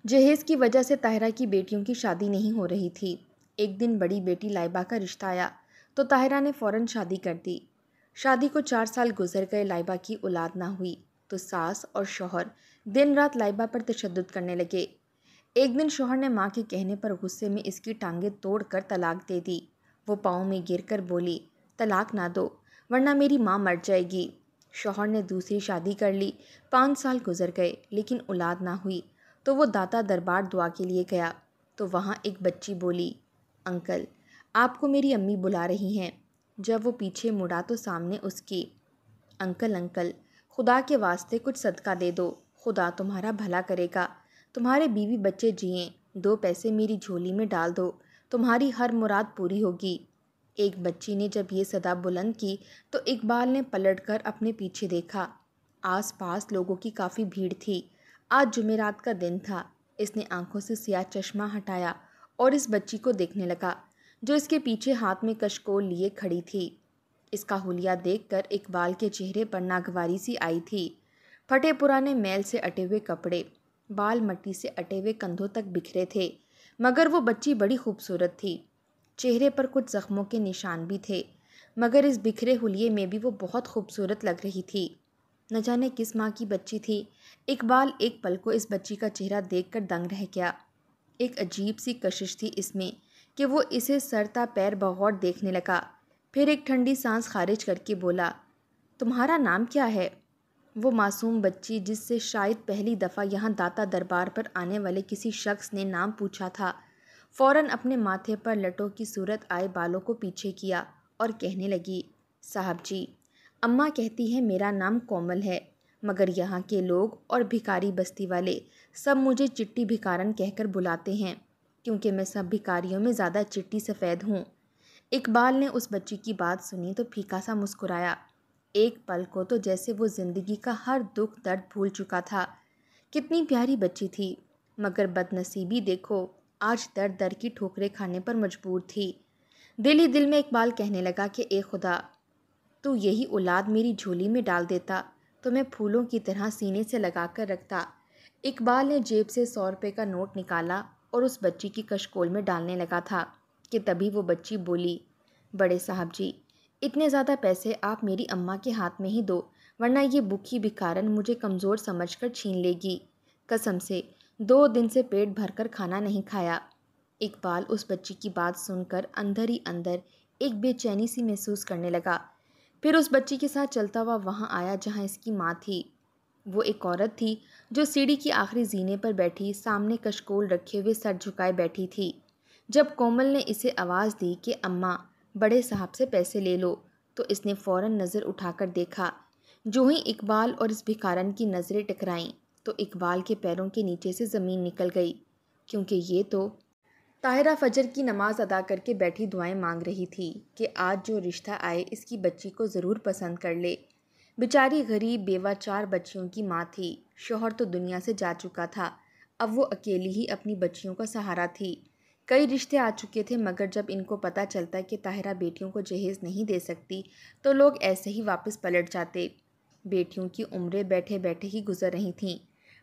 جہیز کی وجہ سے طاہرہ کی بیٹیوں کی شادی نہیں ہو رہی تھی۔ ایک دن بڑی بیٹی لائبہ کا رشتہ آیا تو طاہرہ نے فوراً شادی کر دی۔ شادی کو 4 سال گزر گئے، لائبہ کی اولاد نہ ہوئی تو ساس اور شوہر دن رات لائبہ پر تشدد کرنے لگے۔ ایک دن شوہر نے ماں کے کہنے پر غصے میں اس کی ٹانگیں توڑ کر طلاق دے دی۔ وہ پاؤں میں گر کر بولی، طلاق نہ دو ورنہ میری ماں مر جائے گی۔ شوہر نے دوسری شادی کر لی۔ 5 سال گزر گئے لیکن اولاد نہ ہوئی تو وہ داتا دربار دعا کے لیے گیا تو وہاں ایک بچی بولی، انکل آپ کو میری امی بلا رہی ہیں۔ جب وہ پیچھے مڑا تو سامنے اس کی، انکل انکل خدا کے واسطے کچھ صدقہ دے دو، خدا تمہارا بھلا کرے گا، تمہارے بیوی بچے جئیں، 2 پیسے میری جھولی میں ڈال دو، تمہاری ہر مراد پوری ہوگی۔ ایک بچی نے جب یہ صدا بلند کی تو اقبال نے پلٹ کر اپنے پیچھے دیکھا۔ آس پاس لوگوں کی کافی بھیڑ تھی۔ آج جمعرات کا دن تھا۔ اس نے آنکھوں سے سیاہ چشمہ ہٹایا اور اس بچی کو دیکھنے لگا جو اس کے پیچھے ہاتھ میں کشکول لیے کھڑی تھی۔ اس کا حلیہ دیکھ کر اقبال کے چہرے پر ناگواری سی آئی تھی۔ پھٹے پرانے میل سے اٹے ہوئے کپڑے، بال مٹی سے اٹے ہوئے کندھوں تک بکھرے تھے، مگر وہ بچی بڑی خوبصورت تھی۔ چہرے پر کچھ زخموں کے نشان بھی تھے، مگر اس بکھرے حلیے میں بھی وہ بہت خوبصورت لگ رہی تھی۔ نہ جانے کس ماں کی بچی تھی۔ اقبال ایک پل کو اس بچی کا چہرہ دیکھ کر دنگ رہ گیا۔ ایک عجیب سی کشش تھی اس میں کہ وہ اسے سر تا پیر بغور دیکھنے لگا، پھر ایک ٹھنڈی سانس خارج کر کے بولا، تمہارا نام کیا ہے؟ وہ معصوم بچی جس سے شاید پہلی دفعہ یہاں داتا دربار پر آنے والے کسی شخص نے نام پوچھا تھا، فوراً اپنے ماتھے پر لٹوں کی صورت آئے بالوں کو پیچھے کیا اور کہنے لگی، صاحب جی، اماں کہتی ہے میرا نام کومل ہے، مگر یہاں کے لوگ اور بھکاری بستی والے سب مجھے چٹی بھکارن کہہ کر بلاتے ہیں، کیونکہ میں سب بھکاریوں میں زیادہ چٹی سفید ہوں۔ اقبال نے اس بچی کی بات سنی تو پھیکا سا مسکرایا۔ ایک پل کو تو جیسے وہ زندگی کا ہر دکھ درد بھول چکا تھا۔ کتنی پیاری بچی تھی، مگر بد نصیبی دیکھو، آج در در کی ٹھوکریں کھانے پر مجبور تھی۔ دل ہی دل میں اقبال کہنے لگا کہ اے خدا، تو یہی اولاد میری جھولی میں ڈال دیتا تو میں پھولوں کی طرح سینے سے لگا کر رکھتا۔ اقبال نے جیب سے 100 روپے کا نوٹ نکالا اور اس بچی کی کشکول میں ڈالنے لگا تھا کہ تبھی وہ بچی بولی، بڑے صاحب جی، اتنے زیادہ پیسے آپ میری اماں کے ہاتھ میں ہی دو ورنہ یہ بھوکی بھکارن مجھے کمزور سمجھ کر چھین لے گی۔ قسم سے 2 دن سے پیٹ بھر کر کھانا نہیں کھایا۔ اقبال اس بچی کی بات سن کر اندر ہی اندر ایک بے چینی سی محسوس کرنے لگا۔ پھر اس بچی کے ساتھ چلتا ہوا وہاں آیا جہاں اس کی ماں تھی۔ وہ ایک عورت تھی جو سیڑھی کی آخری زینے پر بیٹھی سامنے کشکول رکھے ہوئے سر جھکائے بیٹھی تھی۔ جب کومل نے اسے آواز دی کہ اماں، بڑے صاحب سے پیسے لے لو، تو اس نے فوراً نظر اٹھا کر دیکھا۔ جو ہی اقبال اور اس بھکارن کی نظریں ٹکرائیں تو اقبال کے پیروں کے نیچے سے زمین نکل گئی، کیونکہ یہ تو طاہرہ فجر کی نماز ادا کر کے بیٹھی دعائیں مانگ رہی تھی کہ آج جو رشتہ آئے اس کی بچی کو ضرور پسند کر لے۔ بیچاری غریب بیوہ 4 بچیوں کی ماں تھی، شوہر تو دنیا سے جا چکا تھا، اب وہ اکیلی ہی اپنی بچیوں کا سہارا تھی۔ کئی رشتے آ چکے تھے، مگر جب ان کو پتہ چلتا کہ طاہرہ بیٹیوں کو جہیز نہیں دے سکتی تو لوگ ایسے ہی واپس پلٹ جاتے۔ بیٹیوں کی عمریں بیٹھے بیٹھے ہی گزر رہی تھیں۔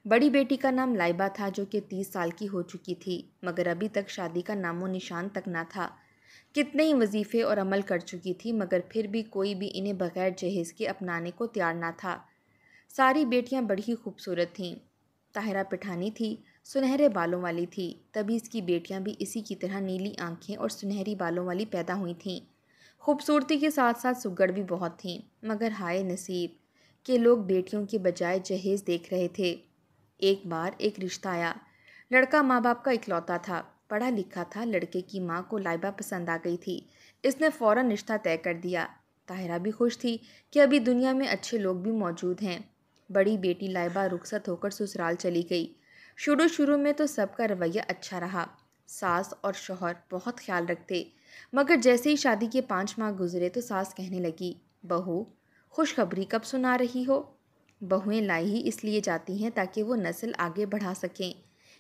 بڑی بیٹی کا نام لائبہ تھا جو کہ 30 سال کی ہو چکی تھی، مگر ابھی تک شادی کا نام و نشان تک نہ تھا۔ کتنے ہی وظیفے اور عمل کر چکی تھی، مگر پھر بھی کوئی بھی انہیں بغیر جہیز کے اپنانے کو تیار نہ تھا۔ ساری بیٹیاں بڑی ہی خوبصورت تھیں۔ طاہرہ پٹھانی تھی، سنہرے بالوں والی تھی، تبھی اس کی بیٹیاں بھی اسی کی طرح نیلی آنکھیں اور سنہری بالوں والی پیدا ہوئی تھیں۔ خوبصورتی کے ساتھ ساتھ سگڑ بھی بہت تھیں، مگر ہائے نصیب کہ لوگ بیٹیوں کے بجائے جہیز دیکھ رہے تھے۔ ایک بار ایک رشتہ آیا۔ لڑکا ماں باپ کا اکلوتا تھا، پڑھا لکھا تھا، لڑکے کی ماں کو لائبہ پسند آ گئی تھی، اس نے فوراً رشتہ طے کر دیا۔ طاہرہ بھی خوش تھی کہ ابھی دنیا میں اچھے لوگ بھی موجود ہیں۔ بڑی بیٹی لائبہ رخصت ہو کر سسرال چلی گئی۔ شروع میں تو سب کا رویہ اچھا رہا، ساس اور شوہر بہت خیال رکھتے، مگر جیسے ہی شادی کے 5 ماہ گزرے تو ساس کہنے لگی، بہو خوشخبری کب سنا رہی ہو؟ بہویں لائی ہی اس لیے جاتی ہیں تاکہ وہ نسل آگے بڑھا سکیں۔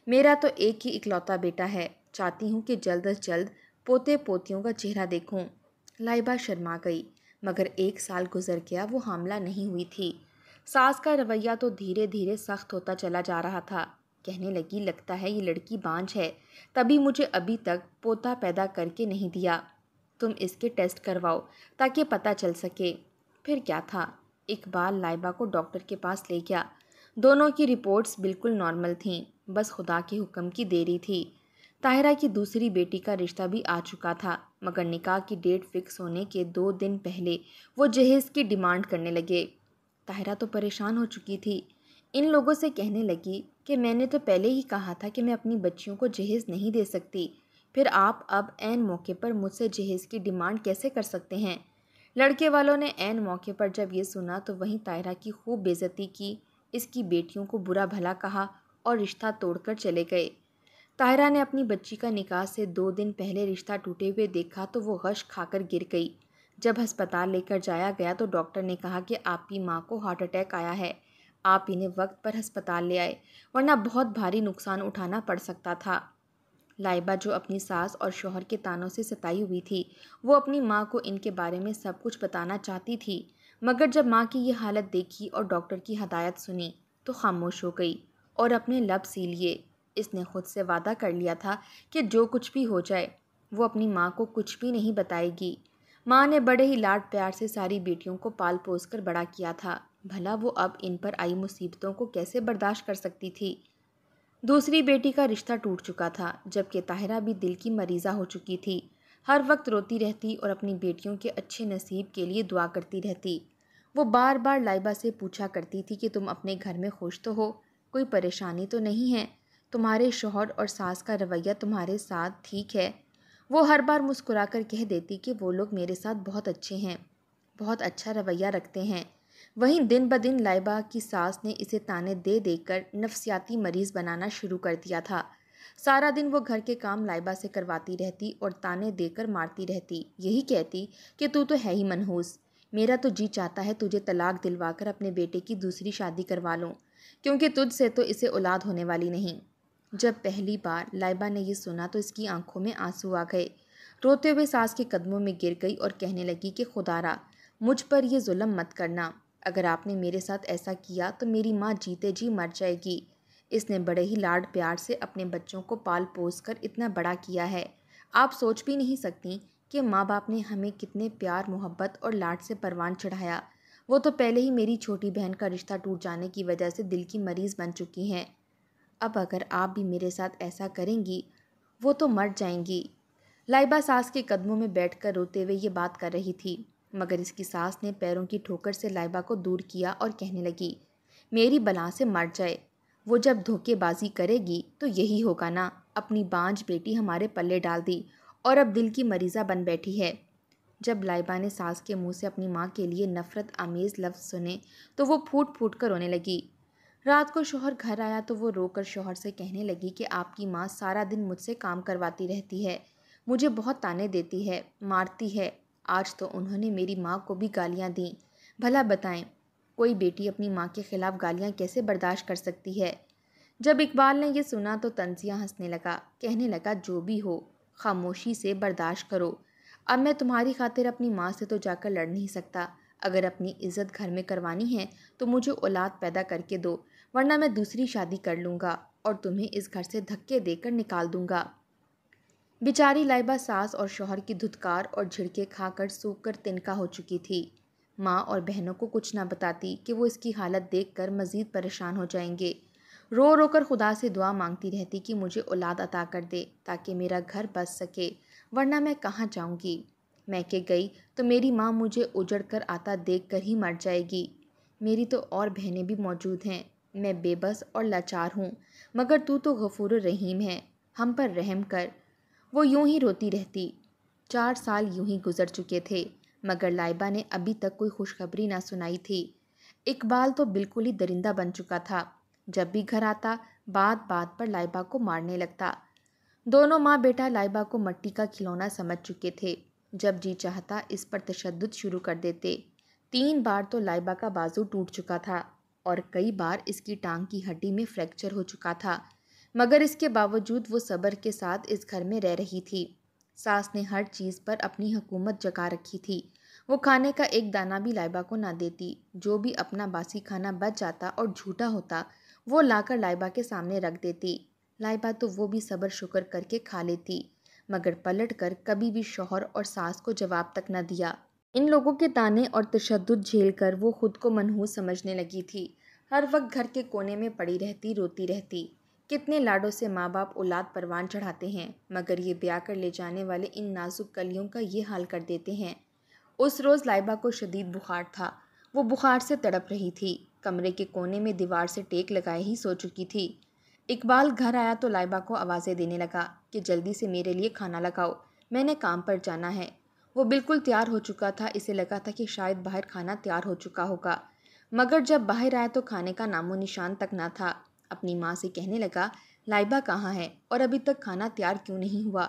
میرا تو ایک ہی اکلوتا بیٹا ہے، چاہتی ہوں کہ جلد از جلد پوتے پوتیوں کا چہرہ دیکھوں۔ لائبہ شرما گئی، مگر 1 سال گزر گیا، وہ حاملہ نہیں ہوئی تھی۔ ساس کا رویہ تو دھیرے دھیرے سخت ہوتا چلا جا رہا تھا۔ کہنے لگی لگتا ہے یہ لڑکی بانجھ ہے، تبھی مجھے ابھی تک پوتا پیدا کر کے نہیں دیا۔ تم اس کے ٹیسٹ کرواؤ تاکہ پتہ چل سکے۔ پھر کیا تھا، اقبال لائبہ کو ڈاکٹر کے پاس لے گیا۔ دونوں کی رپورٹس بالکل نارمل تھیں، بس خدا کے حکم کی دیری تھی۔ طاہرہ کی دوسری بیٹی کا رشتہ بھی آ چکا تھا، مگر نکاح کی ڈیٹ فکس ہونے کے 2 دن پہلے وہ جہیز کی ڈیمانڈ کرنے لگے۔ طاہرہ تو پریشان ہو چکی تھی۔ ان لوگوں سے کہنے لگی کہ میں نے تو پہلے ہی کہا تھا کہ میں اپنی بچیوں کو جہیز نہیں دے سکتی، پھر آپ اب عین موقع پر مجھ سے جہیز کی ڈیمانڈ کیسے کر سکتے ہیں؟ لڑکے والوں نے عین موقع پر جب یہ سنا تو وہیں طاہرہ کی خوب بے عزتی کی، اس کی بیٹیوں کو برا بھلا کہا اور رشتہ توڑ کر چلے گئے۔ طاہرہ نے اپنی بچی کا نکاح سے 2 دن پہلے رشتہ ٹوٹے ہوئے دیکھا تو وہ غش کھا کر گر گئی۔ جب ہسپتال لے کر جایا گیا تو ڈاکٹر نے کہا کہ آپ کی ماں کو ہارٹ اٹیک آیا ہے، آپ انہیں وقت پر ہسپتال لے آئے ورنہ بہت بھاری نقصان اٹھانا پڑ سکتا تھا۔ لائبہ جو اپنی ساس اور شوہر کے طعنوں سے ستائی ہوئی تھی، وہ اپنی ماں کو ان کے بارے میں سب کچھ بتانا چاہتی تھی، مگر جب ماں کی یہ حالت دیکھی اور ڈاکٹر کی ہدایت سنی تو خاموش ہو گئی اور اپنے لب سی لیے۔ اس نے خود سے وعدہ کر لیا تھا کہ جو کچھ بھی ہو جائے وہ اپنی ماں کو کچھ بھی نہیں بتائے گی۔ ماں نے بڑے ہی لاڈ پیار سے ساری بیٹیوں کو پال پوس کر بڑا کیا تھا، بھلا وہ اب ان پر آئی مصیبتوں کو کیسے برداشت کر سکتی تھی؟ دوسری بیٹی کا رشتہ ٹوٹ چکا تھا، جبکہ طاہرہ بھی دل کی مریضہ ہو چکی تھی۔ ہر وقت روتی رہتی اور اپنی بیٹیوں کے اچھے نصیب کے لیے دعا کرتی رہتی۔ وہ بار بار لائبہ سے پوچھا کرتی تھی کہ تم اپنے گھر میں خوش تو ہو، کوئی پریشانی تو نہیں ہے، تمہارے شوہر اور ساس کا رویہ تمہارے ساتھ ٹھیک ہے؟ وہ ہر بار مسکرا کر کہہ دیتی کہ وہ لوگ میرے ساتھ بہت اچھے ہیں، بہت اچھا رویہ رکھتے ہیں۔ وہیں دن بدن لائبہ کی ساس نے اسے تانے دے دے کر نفسیاتی مریض بنانا شروع کر دیا تھا۔ سارا دن وہ گھر کے کام لائبہ سے کرواتی رہتی اور تانے دے کر مارتی رہتی، یہی کہتی کہ تو ہے ہی منحوس، میرا تو جی چاہتا ہے تجھے طلاق دلوا کر اپنے بیٹے کی دوسری شادی کروا لوں، کیونکہ تجھ سے تو اسے اولاد ہونے والی نہیں۔ جب پہلی بار لائبہ نے یہ سنا تو اس کی آنکھوں میں آنسو آ گئے۔ روتے ہوئے ساس کے قدموں میں گر گئی اور کہنے لگی کہ خدارا مجھ پر یہ ظلم مت کرنا، اگر آپ نے میرے ساتھ ایسا کیا تو میری ماں جیتے جی مر جائے گی۔ اس نے بڑے ہی لاڈ پیار سے اپنے بچوں کو پال پوس کر اتنا بڑا کیا ہے، آپ سوچ بھی نہیں سکتی کہ ماں باپ نے ہمیں کتنے پیار محبت اور لاڈ سے پروان چڑھایا۔ وہ تو پہلے ہی میری چھوٹی بہن کا رشتہ ٹوٹ جانے کی وجہ سے دل کی مریض بن چکی ہیں، اب اگر آپ بھی میرے ساتھ ایسا کریں گی وہ تو مر جائیں گی۔ لائبہ ساس کے قدموں میں بیٹھ کر روتے ہوئے یہ بات کر رہی تھی، مگر اس کی ساس نے پیروں کی ٹھوکر سے لائبہ کو دور کیا اور کہنے لگی میری بلا سے مر جائے، وہ جب دھوکے بازی کرے گی تو یہی ہوگا نا، اپنی بانجھ بیٹی ہمارے پلے ڈال دی اور اب دل کی مریضہ بن بیٹھی ہے۔ جب لائبہ نے ساس کے منہ سے اپنی ماں کے لیے نفرت آمیز لفظ سنے تو وہ پھوٹ پھوٹ کر رونے لگی۔ رات کو شوہر گھر آیا تو وہ رو کر شوہر سے کہنے لگی کہ آپ کی ماں سارا دن مجھ سے کام کرواتی رہتی ہے، مجھے بہت تانے دیتی ہے، مارتی ہے، آج تو انہوں نے میری ماں کو بھی گالیاں دیں، بھلا بتائیں کوئی بیٹی اپنی ماں کے خلاف گالیاں کیسے برداشت کر سکتی ہے؟ جب اقبال نے یہ سنا تو طنزیہ ہنسنے لگا، کہنے لگا جو بھی ہو خاموشی سے برداشت کرو، اب میں تمہاری خاطر اپنی ماں سے تو جا کر لڑ نہیں سکتا، اگر اپنی عزت گھر میں کروانی ہے تو مجھے اولاد پیدا کر کے دو، ورنہ میں دوسری شادی کر لوں گا اور تمہیں اس گھر سے دھکے دے کر نکال دوں گا۔ بیچاری لائبہ ساس اور شوہر کی دھتکار اور جھڑکے کھا کر سوکھ کر تنکا ہو چکی تھی۔ ماں اور بہنوں کو کچھ نہ بتاتی کہ وہ اس کی حالت دیکھ کر مزید پریشان ہو جائیں گے۔ رو رو کر خدا سے دعا مانگتی رہتی کہ مجھے اولاد عطا کر دے تاکہ میرا گھر بس سکے، ورنہ میں کہاں جاؤں گی؟ میں کہ گئی تو میری ماں مجھے اجڑ کر آتا دیکھ کر ہی مر جائے گی۔ میری تو اور بہنیں بھی موجود ہیں، میں بے بس اور لاچار ہوں، مگر تو غفور الرحیم ہے، ہم پر رحم کر۔ وہ یوں ہی روتی رہتی۔ 4 سال یوں ہی گزر چکے تھے، مگر لائبہ نے ابھی تک کوئی خوشخبری نہ سنائی تھی۔ اقبال تو بالکل ہی درندہ بن چکا تھا، جب بھی گھر آتا بات بات پر لائبہ کو مارنے لگتا۔ دونوں ماں بیٹا لائبہ کو مٹی کا کھلونا سمجھ چکے تھے، جب جی چاہتا اس پر تشدد شروع کر دیتے۔ 3 بار تو لائبہ کا بازو ٹوٹ چکا تھا اور کئی بار اس کی ٹانگ کی ہڈی میں فریکچر ہو چکا تھا، مگر اس کے باوجود وہ صبر کے ساتھ اس گھر میں رہ رہی تھی۔ ساس نے ہر چیز پر اپنی حکومت جگا رکھی تھی، وہ کھانے کا ایک دانہ بھی لائبہ کو نہ دیتی، جو بھی اپنا باسی کھانا بچ جاتا اور جھوٹا ہوتا وہ لا کر لائبہ کے سامنے رکھ دیتی۔ لائبہ تو وہ بھی صبر شکر کر کے کھا لیتی، مگر پلٹ کر کبھی بھی شوہر اور ساس کو جواب تک نہ دیا۔ ان لوگوں کے طعنے اور تشدد جھیل کر وہ خود کو منحوس سمجھنے لگی تھی۔ ہر وقت گھر کے کونے میں پڑی رہتی، روتی رہتی۔ کتنے لاڈوں سے ماں باپ اولاد پروان چڑھاتے ہیں، مگر یہ بیاہ کر لے جانے والے ان نازک کلیوں کا یہ حال کر دیتے ہیں۔ اس روز لائبہ کو شدید بخار تھا۔ وہ بخار سے تڑپ رہی تھی، کمرے کے کونے میں دیوار سے ٹیک لگائے ہی سو چکی تھی۔ اقبال گھر آیا تو لائبہ کو آوازیں دینے لگا کہ جلدی سے میرے لیے کھانا لگاؤ، میں نے کام پر جانا ہے۔ وہ بالکل تیار ہو چکا تھا، اسے لگا تھا کہ شاید باہر کھانا تیار ہو چکا ہوگا، مگر جب باہر آیا تو کھانے کا نام و نشان تک نہ تھا۔ اپنی ماں سے کہنے لگا، لائبہ کہاں ہے اور ابھی تک کھانا تیار کیوں نہیں ہوا؟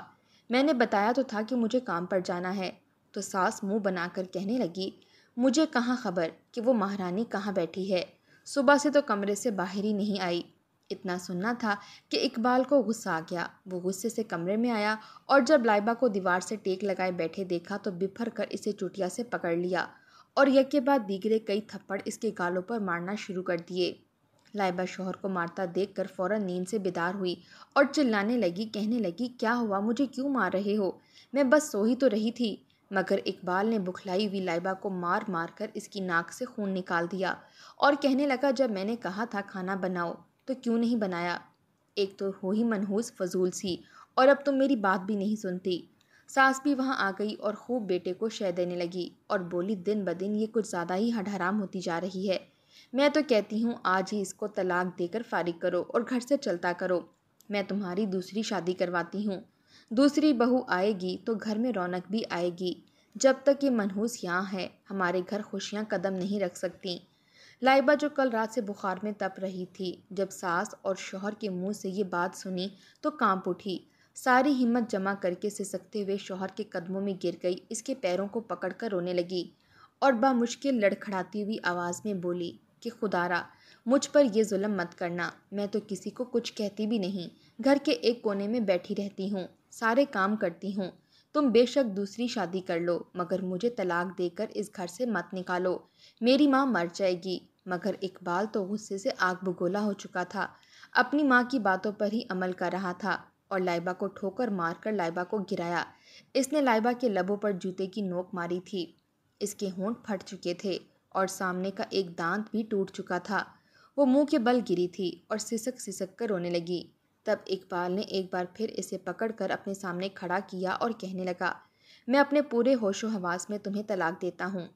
میں نے بتایا تو تھا کہ مجھے کام پر جانا ہے۔ تو ساس منہ بنا کر کہنے لگی، مجھے کہاں خبر کہ وہ مہارانی کہاں بیٹھی ہے، صبح سے تو کمرے سے باہر ہی نہیں آئی۔ اتنا سننا تھا کہ اقبال کو غصہ آ گیا۔ وہ غصے سے کمرے میں آیا اور جب لائبہ کو دیوار سے ٹیک لگائے بیٹھے دیکھا تو بپھر کر اسے چوٹیا سے پکڑ لیا اور یک کے بعد دیگرے کئی تھپڑ اس کے گالوں پر مارنا شروع کر دیے۔ لائبہ شوہر کو مارتا دیکھ کر فوراً نیند سے بیدار ہوئی اور چلانے لگی، کہنے لگی، کیا ہوا، مجھے کیوں مار رہے ہو؟ میں بس سو ہی تو رہی تھی۔ مگر اقبال نے بکھلائی ہوئی لائبہ کو مار مار کر اس کی ناک سے خون نکال دیا اور کہنے لگا، جب میں نے کہا تھا کھانا بناؤ تو کیوں نہیں بنایا؟ ایک تو ہو ہی منحوس فضول سی، اور اب تم میری بات بھی نہیں سنتی۔ ساس بھی وہاں آ گئی اور خوب بیٹے کو شے دینے لگی اور بولی، دن بدن یہ کچھ زیادہ ہی ہڈ حرام ہوتی جا رہی ہے۔ میں تو کہتی ہوں آج ہی اس کو طلاق دے کر فارغ کرو اور گھر سے چلتا کرو۔ میں تمہاری دوسری شادی کرواتی ہوں۔ دوسری بہو آئے گی تو گھر میں رونق بھی آئے گی۔ جب تک یہ منحوس یہاں ہے ہمارے گھر خوشیاں قدم نہیں رکھ سکتی۔ لائبہ جو کل رات سے بخار میں تپ رہی تھی، جب ساس اور شوہر کے منہ سے یہ بات سنی تو کانپ اٹھی۔ ساری ہمت جمع کر کے سسکتے ہوئے شوہر کے قدموں میں گر گئی، اس کے پیروں کو پکڑ کر رونے لگی اور بامشکل لڑکھڑاتی ہوئی آواز میں بولی کہ خدا را، مجھ پر یہ ظلم مت کرنا، میں تو کسی کو کچھ کہتی بھی نہیں، گھر کے ایک کونے میں بیٹھی رہتی ہوں، سارے کام کرتی ہوں۔ تم بے شک دوسری شادی کر لو، مگر مجھے طلاق دے کر اس گھر سے مت نکالو، میری ماں مر جائے گی۔ مگر اقبال تو غصے سے آگ بگولا ہو چکا تھا، اپنی ماں کی باتوں پر ہی عمل کر رہا تھا اور لائبہ کو ٹھوکر مار کر لائبہ کو گرایا۔ اس نے لائبہ کے لبوں پر جوتے کی نوک ماری تھی، اس کے ہونٹ پھٹ چکے تھے اور سامنے کا ایک دانت بھی ٹوٹ چکا تھا۔ وہ منہ کے بل گری تھی اور سسک سسک کر رونے لگی۔ تب اقبال نے ایک بار پھر اسے پکڑ کر اپنے سامنے کھڑا کیا اور کہنے لگا، میں اپنے پورے ہوش و حواس میں تمہیں طلاق دیتا ہوں۔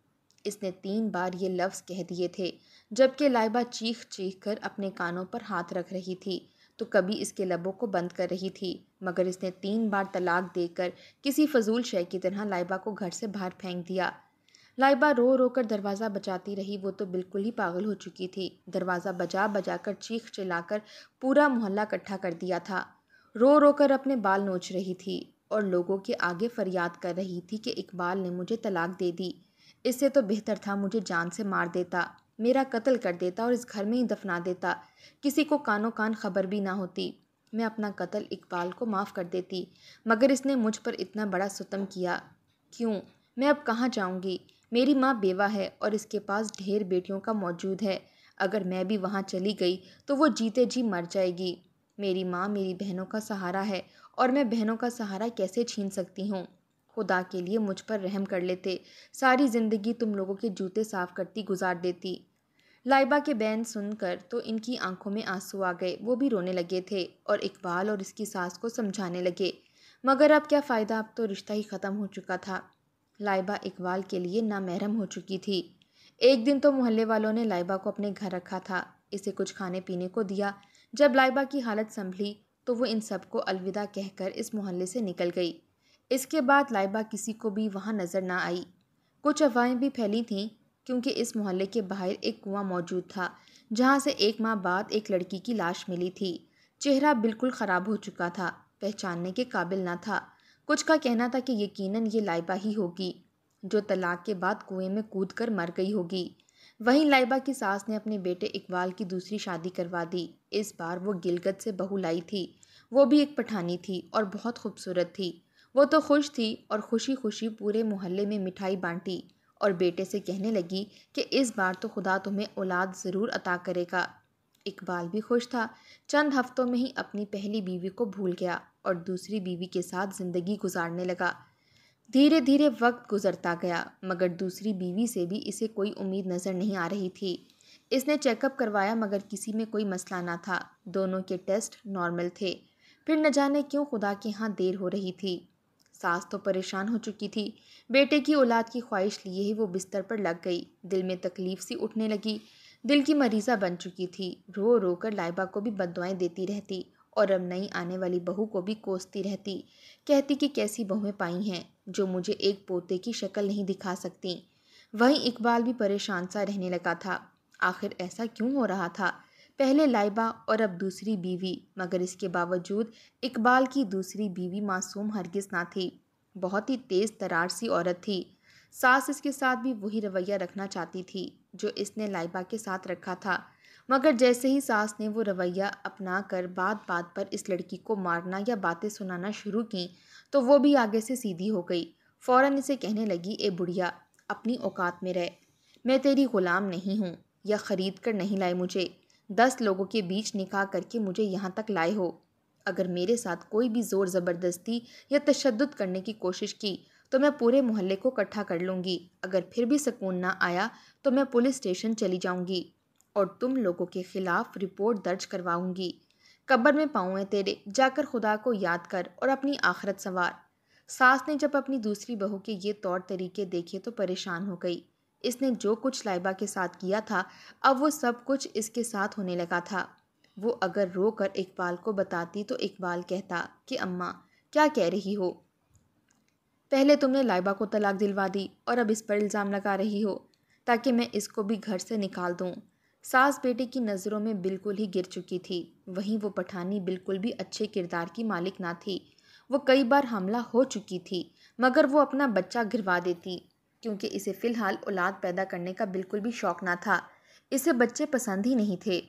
اس نے 3 بار یہ لفظ کہہ دیے تھے، جبکہ لائبہ چیخ چیخ کر اپنے کانوں پر ہاتھ رکھ رہی تھی تو کبھی اس کے لبوں کو بند کر رہی تھی، مگر اس نے 3 بار طلاق دے کر کسی فضول شے کی طرح لائبہ کو گھر سے باہر پھینک دیا۔ لائبہ رو رو کر دروازہ بجاتی رہی، وہ تو بالکل ہی پاگل ہو چکی تھی۔ دروازہ بجا بجا کر چیخ چلا کر پورا محلہ اکٹھا کر دیا تھا، رو رو کر اپنے بال نوچ رہی تھی اور لوگوں کے آگے فریاد کر رہی تھی کہ اقبال نے مجھے طلاق دے دی، اس سے تو بہتر تھا مجھے جان سے مار دیتا، میرا قتل کر دیتا اور اس گھر میں ہی دفنا دیتا، کسی کو کانوں کان خبر بھی نہ ہوتی، میں اپنا قتل اقبال کو معاف کر دیتی، مگر اس نے مجھ پر اتنا بڑا ستم کیا، کیوں؟ میں اب کہاں جاؤں گی؟ میری ماں بیوہ ہے اور اس کے پاس ڈھیر بیٹیوں کا موجود ہے، اگر میں بھی وہاں چلی گئی تو وہ جیتے جی مر جائے گی۔ میری ماں میری بہنوں کا سہارا ہے اور میں بہنوں کا سہارا کیسے چھین سکتی ہوں؟ خدا کے لیے مجھ پر رحم کر لیتے، ساری زندگی تم لوگوں کے جوتے صاف کرتی گزار دیتی۔ لائبہ کے بین سن کر تو ان کی آنکھوں میں آنسو آ گئے، وہ بھی رونے لگے تھے اور اقبال اور اس کی ساس کو سمجھانے لگے، مگر اب کیا فائدہ، اب تو رشتہ ہی ختم ہو چکا تھا۔ لائبہ اقبال کے لیے نامحرم ہو چکی تھی۔ ایک دن تو محلے والوں نے لائبہ کو اپنے گھر رکھا تھا، اسے کچھ کھانے پینے کو دیا۔ جب لائبہ کی حالت سنبھلی تو وہ ان سب کو الوداع کہہ کر اس محلے سے نکل گئی۔ اس کے بعد لائبہ کسی کو بھی وہاں نظر نہ آئی۔ کچھ افواہیں بھی پھیلی تھیں کیونکہ اس محلے کے باہر ایک کنواں موجود تھا جہاں سے 1 ماہ بعد ایک لڑکی کی لاش ملی تھی۔ چہرہ بالکل خراب ہو چکا تھا، پہچاننے کے قابل نہ تھا۔ کچھ کا کہنا تھا کہ یقیناً یہ لائبہ ہی ہوگی جو طلاق کے بعد کنویں میں کود کر مر گئی ہوگی۔ وہیں لائبہ کی ساس نے اپنے بیٹے اقبال کی دوسری شادی کروا دی۔ اس بار وہ گلگت سے بہو لائی تھی، وہ بھی ایک پٹھانی تھی اور بہت خوبصورت تھی۔ وہ تو خوش تھی اور خوشی خوشی پورے محلے میں مٹھائی بانٹی اور بیٹے سے کہنے لگی کہ اس بار تو خدا تمہیں اولاد ضرور عطا کرے گا۔ اقبال بھی خوش تھا، چند ہفتوں میں ہی اپنی پہلی بیوی کو بھول گیا اور دوسری بیوی کے ساتھ زندگی گزارنے لگا۔ دھیرے دھیرے وقت گزرتا گیا مگر دوسری بیوی سے بھی اسے کوئی امید نظر نہیں آ رہی تھی۔ اس نے چیک اپ کروایا مگر کسی میں کوئی مسئلہ نہ تھا، دونوں کے ٹیسٹ نارمل تھے۔ پھر نہ جانے کیوں خدا کے ہاں دیر ہو رہی تھی۔ ساس تو پریشان ہو چکی تھی، بیٹے کی اولاد کی خواہش لیے ہی وہ بستر پر لگ گئی، دل میں تکلیف سی اٹھنے لگی، دل کی مریضہ بن چکی تھی، رو رو کر لائبہ کو بھی بددعائیں دیتی رہتی اور اب نئی آنے والی بہو کو بھی کوستی رہتی، کہتی کہ کیسی بہویں پائی ہیں جو مجھے ایک پوتے کی شکل نہیں دکھا سکتی۔ وہیں اقبال بھی پریشان سا رہنے لگا تھا، آخر ایسا کیوں ہو رہا تھا؟ پہلے لائبہ اور اب دوسری بیوی، مگر اس کے باوجود اقبال کی دوسری بیوی معصوم ہرگز نہ تھی، بہت ہی تیز ترار سی عورت تھی۔ ساس اس کے ساتھ بھی وہی رویہ رکھنا چاہتی تھی جو اس نے لائبہ کے ساتھ رکھا تھا، مگر جیسے ہی ساس نے وہ رویہ اپنا کر بات بات پر اس لڑکی کو مارنا یا باتیں سنانا شروع کیں تو وہ بھی آگے سے سیدھی ہو گئی، فوراً اسے کہنے لگی، اے بڑھیا، اپنی اوقات میں رہ، میں تیری غلام نہیں ہوں، یا خرید کر نہیں لائے مجھے، 10 لوگوں کے بیچ نکاح کر کے مجھے یہاں تک لائے ہو۔ اگر میرے ساتھ کوئی بھی زور زبردستی یا تشدد کرنے کی کوشش کی تو میں پورے محلے کو اکٹھا کر لوں گی، اگر پھر بھی سکون نہ آیا تو میں پولیس اسٹیشن چلی جاؤں گی اور تم لوگوں کے خلاف رپورٹ درج کرواؤں گی۔ قبر میں پاؤں ہیں تیرے، جا کر خدا کو یاد کر اور اپنی آخرت سنوار۔ ساس نے جب اپنی دوسری بہو کے یہ طور طریقے دیکھے تو پریشان ہو گئی۔ اس نے جو کچھ لائبہ کے ساتھ کیا تھا اب وہ سب کچھ اس کے ساتھ ہونے لگا تھا۔ وہ اگر رو کر اقبال کو بتاتی تو اقبال کہتا کہ اماں کیا کہہ رہی ہو، پہلے تم نے لائبہ کو طلاق دلوا دی اور اب اس پر الزام لگا رہی ہو تاکہ میں اس کو بھی گھر سے نکال دوں۔ ساس بیٹے کی نظروں میں بالکل ہی گر چکی تھی، وہیں وہ پٹھانی بالکل بھی اچھے کردار کی مالک نہ تھی۔ وہ کئی بار حاملہ ہو چکی تھی مگر وہ اپنا بچہ گروا دیتی کیونکہ اسے فی الحال اولاد پیدا کرنے کا بالکل بھی شوق نہ تھا، اسے بچے پسند ہی نہیں تھے۔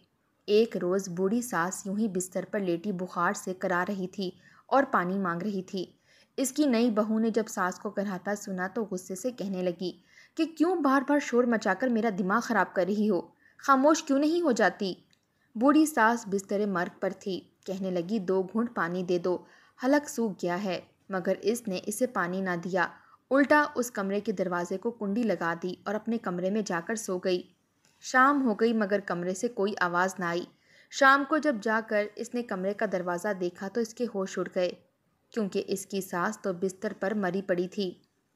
ایک روز بوڑھی ساس یوں ہی بستر پر لیٹی بخار سے کرا رہی تھی اور پانی مانگ رہی تھی۔ اس کی نئی بہو نے جب ساس کو کراہتا سنا تو غصے سے کہنے لگی کہ کیوں بار بار شور مچا کر میرا دماغ خراب کر رہی ہو، خاموش کیوں نہیں ہو جاتی؟ بوڑھی ساس بستر مرگ پر تھی، کہنے لگی 2 گھونٹ پانی دے دو، حلق سوکھ گیا ہے، مگر اس نے اسے پانی نہ دیا، الٹا اس کمرے کے دروازے کو کنڈی لگا دی اور اپنے کمرے میں جا کر سو گئی۔ شام ہو گئی مگر کمرے سے کوئی آواز نہ آئی۔ شام کو جب جا کر اس نے کمرے کا دروازہ دیکھا تو اس کے ہوش اڑ گئے کیونکہ اس کی ساس تو بستر پر مری پڑی تھی۔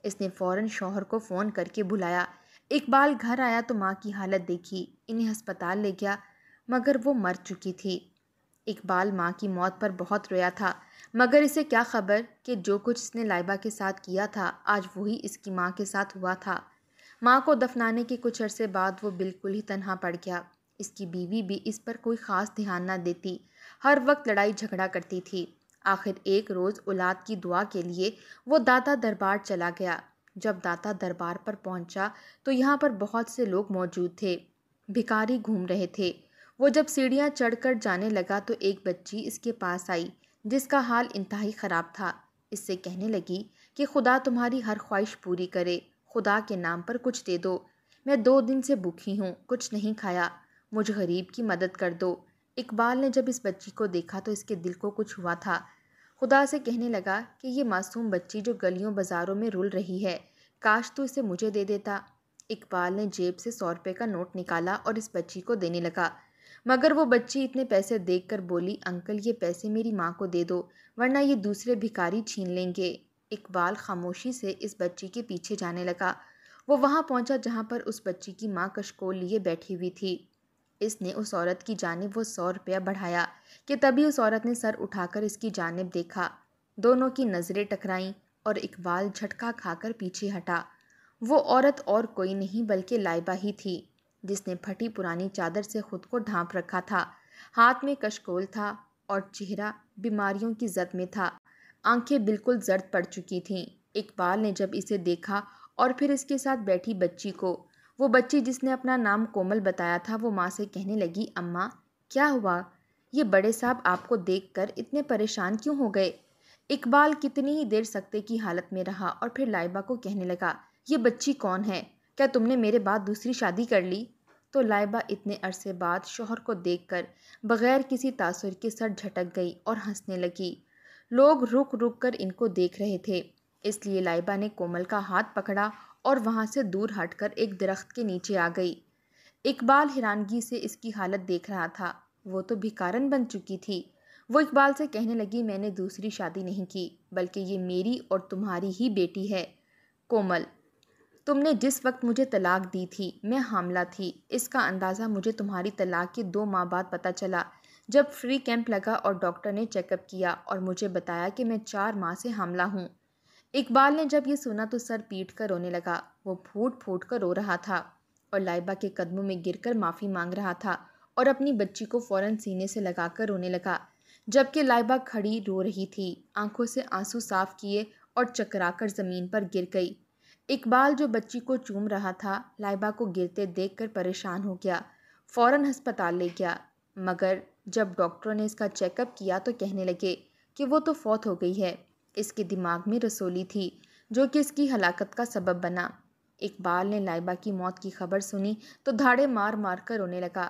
اس نے فوراً شوہر کو فون کر کے بلایا۔ اقبال گھر آیا تو ماں کی حالت دیکھی، انہیں ہسپتال لے گیا مگر وہ مر چکی تھی۔ اقبال ماں کی موت پر بہت رویا تھا مگر اسے کیا خبر کہ جو کچھ اس نے لائبہ کے ساتھ کیا تھا آج وہی اس کی ماں کے ساتھ ہوا تھا۔ ماں کو دفنانے کے کچھ عرصے بعد وہ بالکل ہی تنہا پڑ گیا۔ اس کی بیوی بھی اس پر کوئی خاص دھیان نہ دیتی، ہر وقت لڑائی جھگڑا کرتی تھی۔ آخر ایک روز اولاد کی دعا کے لیے وہ داتا دربار چلا گیا۔ جب داتا دربار پر پہنچا تو یہاں پر بہت سے لوگ موجود تھے، بھکاری گھوم رہے تھے۔ وہ جب سیڑھیاں چڑھ کر جانے لگا تو ایک بچی اس کے پاس آئی جس کا حال انتہائی خراب تھا۔ اس سے کہنے لگی کہ خدا تمہاری ہر خواہش پوری کرے، خدا کے نام پر کچھ دے دو، میں 2 دن سے بھوکھی ہوں، کچھ نہیں کھایا، مجھ غریب کی مدد کر دو۔ اقبال نے جب اس بچی کو دیکھا تو اس کے دل کو کچھ ہوا تھا، خدا سے کہنے لگا کہ یہ معصوم بچی جو گلیوں بازاروں میں رول رہی ہے، کاش تو اسے مجھے دے دیتا۔ اقبال نے جیب سے 100 روپے کا نوٹ نکالا اور اس بچی کو دینے لگا مگر وہ بچی اتنے پیسے دیکھ کر بولی، انکل یہ پیسے میری ماں کو دے دو ورنہ یہ دوسرے بھکاری چھین لیں گے۔ اقبال خاموشی سے اس بچی کے پیچھے جانے لگا۔ وہ وہاں پہنچا جہاں پر اس بچی کی ماں کشکول لیے بیٹھی ہوئی تھی۔ اس نے اس عورت کی جانب وہ 100 روپیہ بڑھایا کہ تبھی اس عورت نے سر اٹھا کر اس کی جانب دیکھا، دونوں کی نظریں ٹکرائیں اور اقبال جھٹکا کھا کر پیچھے ہٹا۔ وہ عورت اور کوئی نہیں بلکہ لائبہ ہی تھی جس نے پھٹی پرانی چادر سے خود کو ڈھانپ رکھا تھا، ہاتھ میں کشکول تھا اور چہرہ بیماریوں کی زد میں تھا، آنکھیں بالکل زرد پڑ چکی تھیں۔ اقبال نے جب اسے دیکھا اور پھر اس کے ساتھ بیٹھی بچی کو، وہ بچی جس نے اپنا نام کومل بتایا تھا، وہ ماں سے کہنے لگی، اماں کیا ہوا؟ یہ بڑے صاحب آپ کو دیکھ کر اتنے پریشان کیوں ہو گئے؟ اقبال کتنی ہی دیر سکتے کی حالت میں رہا اور پھر لائبہ کو کہنے لگا، یہ بچی کون ہے؟ کیا تم نے میرے بعد دوسری شادی کر لی؟ تو لائبہ اتنے عرصے بعد شوہر کو دیکھ کر بغیر کسی تاثر کے سر جھٹک گئی اور ہنسنے لگی۔ لوگ رک رک کر ان کو دیکھ رہے تھے، اس لیے لائبہ نے کومل کا ہاتھ پکڑا اور وہاں سے دور ہٹ کر ایک درخت کے نیچے آ گئی۔ اقبال حیرانگی سے اس کی حالت دیکھ رہا تھا، وہ تو بھکارن بن چکی تھی۔ وہ اقبال سے کہنے لگی، میں نے دوسری شادی نہیں کی، بلکہ یہ میری اور تمہاری ہی بیٹی ہے۔ کومل، تم نے جس وقت مجھے طلاق دی تھی میں حاملہ تھی، اس کا اندازہ مجھے تمہاری طلاق کے 2 ماہ بعد پتہ چلا، جب فری کیمپ لگا اور ڈاکٹر نے چیک اپ کیا اور مجھے بتایا کہ میں 4 ماہ سے حاملہ ہوں۔ اقبال نے جب یہ سنا تو سر پیٹ کر رونے لگا، وہ پھوٹ پھوٹ کر رو رہا تھا اور لائبہ کے قدموں میں گر کر معافی مانگ رہا تھا اور اپنی بچی کو فوراً سینے سے لگا کر رونے لگا، جبکہ لائبہ کھڑی رو رہی تھی، آنکھوں سے آنسو صاف کیے اور چکرا کر زمین پر گر گئی۔ اقبال جو بچی کو چوم رہا تھا، لائبہ کو گرتے دیکھ کر پریشان ہو گیا، فوراً ہسپتال لے گیا، مگر جب ڈاکٹروں نے اس کا چیک اپ کیا تو کہنے لگے کہ وہ تو فوت ہو گئی ہے، اس کے دماغ میں رسولی تھی جو کہ اس کی ہلاکت کا سبب بنا۔ اقبال نے لائبہ کی موت کی خبر سنی تو دھاڑے مار مار کر رونے لگا۔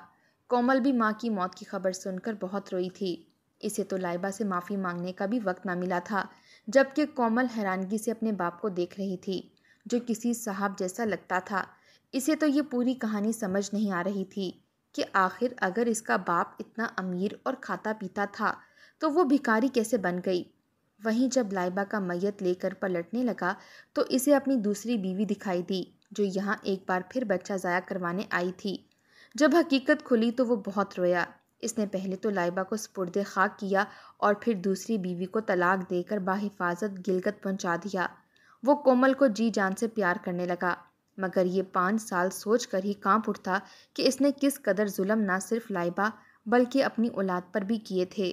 کومل بھی ماں کی موت کی خبر سن کر بہت روئی تھی، اسے تو لائبہ سے معافی مانگنے کا بھی وقت نہ ملا تھا، جبکہ کومل حیرانگی سے اپنے باپ کو دیکھ رہی تھی جو کسی صاحب جیسا لگتا تھا۔ اسے تو یہ پوری کہانی سمجھ نہیں آ رہی تھی کہ آخر اگر اس کا باپ اتنا امیر اور کھاتا پیتا تھا تو وہ بھکاری کیسے بن گئی۔ وہیں جب لائبہ کا میت لے کر پلٹنے لگا تو اسے اپنی دوسری بیوی دکھائی دی جو یہاں ایک بار پھر بچہ ضائع کروانے آئی تھی۔ جب حقیقت کھلی تو وہ بہت رویا۔ اس نے پہلے تو لائبہ کو سپرد خاک کیا اور پھر دوسری بیوی کو طلاق دے کر بحفاظت گلگت پہنچا دیا۔ وہ کومل کو جی جان سے پیار کرنے لگا، مگر یہ 5 سال سوچ کر ہی کانپ اٹھتا کہ اس نے کس قدر ظلم نہ صرف لائبہ بلکہ اپنی اولاد پر بھی کیے تھے۔